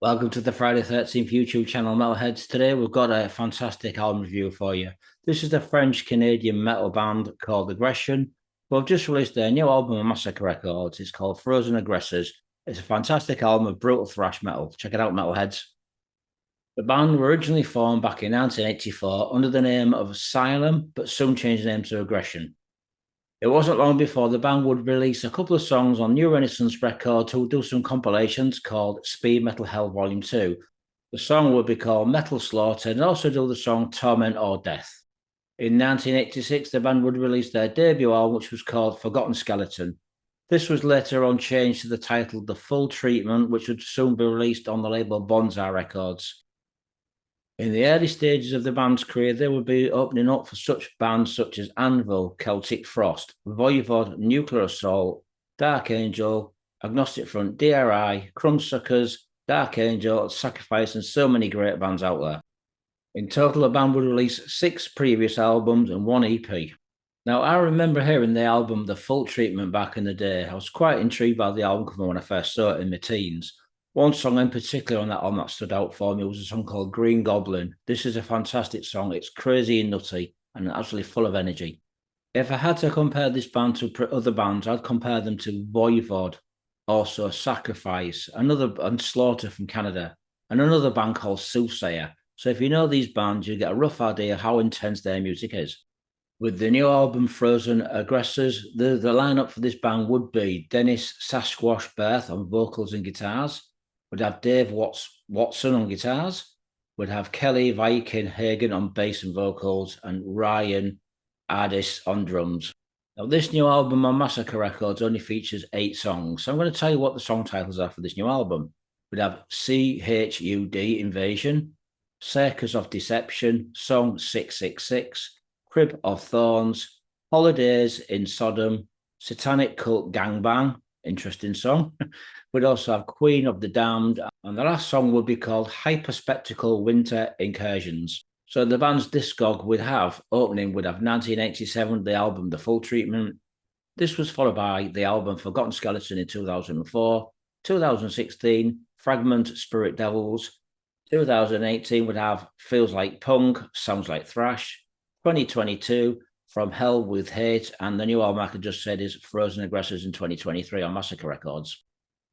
Welcome to the Friday 13th YouTube channel, Metalheads. Today we've got a fantastic album review for you. This is the French-Canadian metal band called Aggression, who have just released their new album on Massacre Records. It's called Frozen Aggressors. It's a fantastic album of brutal thrash metal. Check it out, Metalheads. The band were originally formed back in 1984 under the name of Asylum, but soon changed the name to Aggression. It wasn't long before the band would release a couple of songs on New Renaissance Records who would do some compilations called Speed Metal Hell Volume 2. The song would be called Metal Slaughter and also do the song Torment or Death. In 1986, the band would release their debut album, which was called Forgotten Skeleton. This was later on changed to the title The Full Treatment, which would soon be released on the label Bonsai Records. In the early stages of the band's career, they would be opening up for such bands such as Anvil, Celtic Frost, Voi-Vod, Nuclear Assault, Dark Angel, Agnostic Front, D.R.I, Crumbsuckers, Dark Angel, Sacrifice, and so many great bands out there. In total, the band would release 6 previous albums and 1 EP. Now, I remember hearing the album The Full Treatment back in the day. I was quite intrigued by the album cover when I first saw it in my teens. One song in particular on that album that stood out for me was a song called Green Goblin. This is a fantastic song. It's crazy and nutty and absolutely full of energy. If I had to compare this band to other bands, I'd compare them to Voi-Vod, also Sacrifice, and Slaughter from Canada, and another band called Soothsayer. So if you know these bands, you get a rough idea how intense their music is. With the new album Frozen Aggressors, the lineup for this band would be Denis, Sasquatch, Barthe on vocals and guitars. We'd have Dave Watson on guitars. We'd have Kelly, Viking, Hagen on bass and vocals, and Ryan Idris on drums. Now, this new album on Massacre Records only features 8 songs. So I'm going to tell you what the song titles are for this new album. We'd have CHUD Invasion, Circus of Deception, Song 666, Crib of Thorns, Holidays in Sodom, Satanic Cult Gangbang, interesting song. We'd also have Queen of the Damned, and the last song would be called Hyperspectacle Winter Incursions. So the band's discog would have, opening would have 1987, the album The Full Treatment. This was followed by the album Forgotten Skeleton in 2004, 2016, Fragmented Spirit Devils. 2018 would have Feels Like Punk, Sounds Like Thrash. 2022, From Hell with Hate, and the new album, like I just said, is Frozen Aggressors in 2023 on Massacre Records.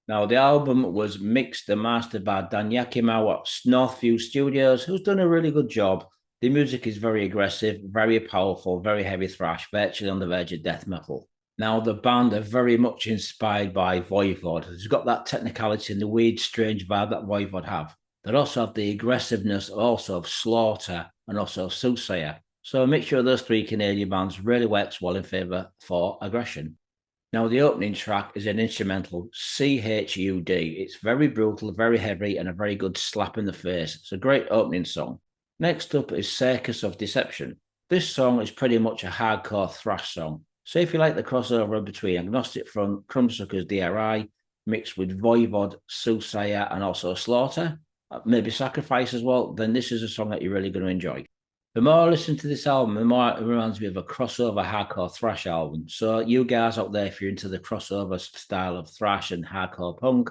Now, the album was mixed and mastered by Dan Yakimau at Northview Studios, who's done a really good job. The music is very aggressive, very powerful, very heavy thrash, virtually on the verge of death metal. Now, the band are very much inspired by Voi-Vod. It's got that technicality and the weird, strange vibe that Voi-Vod have. They also have the aggressiveness also of Slaughter and also Soothsayer. So a mixture of those 3 Canadian bands really works well in favour for Aggression. Now, the opening track is an instrumental, CHUD. It's very brutal, very heavy, and a very good slap in the face. It's a great opening song. Next up is Circus of Deception. This song is pretty much a hardcore thrash song. So if you like the crossover between Agnostic Front, Crumbsuckers, D.R.I, mixed with Voi-Vod, Soothsayer, and also Slaughter, maybe Sacrifice as well, then this is a song that you're really going to enjoy. The more I listen to this album, the more it reminds me of a crossover hardcore thrash album. So you guys out there, if you're into the crossover style of thrash and hardcore punk,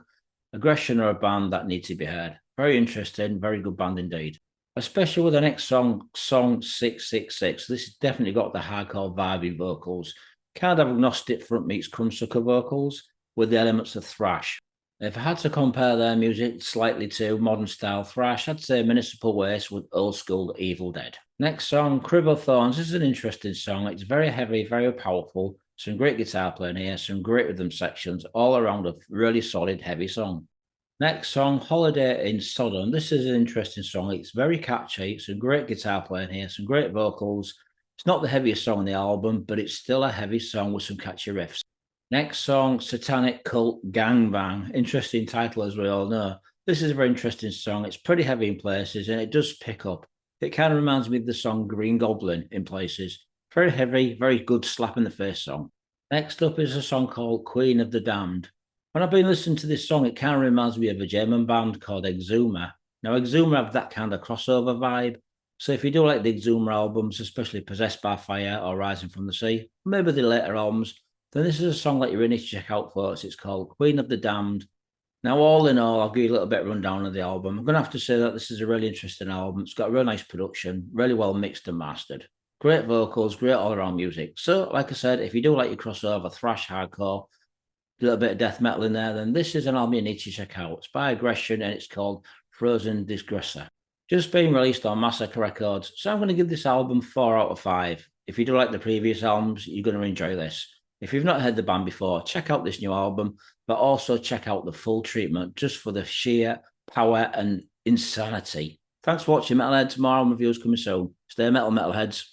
Aggression are a band that needs to be heard. Very interesting, very good band indeed. Especially with the next song, Song 666. This has definitely got the hardcore vibe in vocals. Kind of Agnostic Front meets Crumbsucker vocals with the elements of thrash. If I had to compare their music slightly to modern style thrash, I'd say Municipal Waste with old school Evil Dead. Next song, Crib of Thorns. This is an interesting song. It's very heavy, very powerful. Some great guitar playing here, some great rhythm sections, all around a really solid, heavy song. Next song, Holiday in Sodom. This is an interesting song. It's very catchy. Some great guitar playing here, some great vocals. It's not the heaviest song on the album, but it's still a heavy song with some catchy riffs. Next song, Satanic Cult Gangbang. Interesting title, as we all know. This is a very interesting song. It's pretty heavy in places, and it does pick up. It kind of reminds me of the song Green Goblin in places. Very heavy, very good slap in the face song. Next up is a song called Queen of the Damned. When I've been listening to this song, it kind of reminds me of a German band called Exuma. Now, Exuma have that kind of crossover vibe. So if you do like the Exuma albums, especially Possessed by Fire or Rising from the Sea, maybe the later albums, then this is a song that you really need to check out, folks. It's called Queen of the Damned. Now, all in all, I'll give you a little bit of rundown of the album. I'm going to have to say that this is a really interesting album. It's got a real nice production, really well mixed and mastered. Great vocals, great all-around music. So, like I said, if you do like your crossover, thrash, hardcore, a little bit of death metal in there, then this is an album you need to check out. It's by Aggression and it's called Frozen Aggressors. Just being released on Massacre Records. So I'm going to give this album 4 out of 5. If you do like the previous albums, you're going to enjoy this. If you've not heard the band before, check out this new album, but also check out the full treatment just for the sheer power and insanity. Thanks for watching, Metalheads. More album reviews coming soon. Stay metal, Metalheads.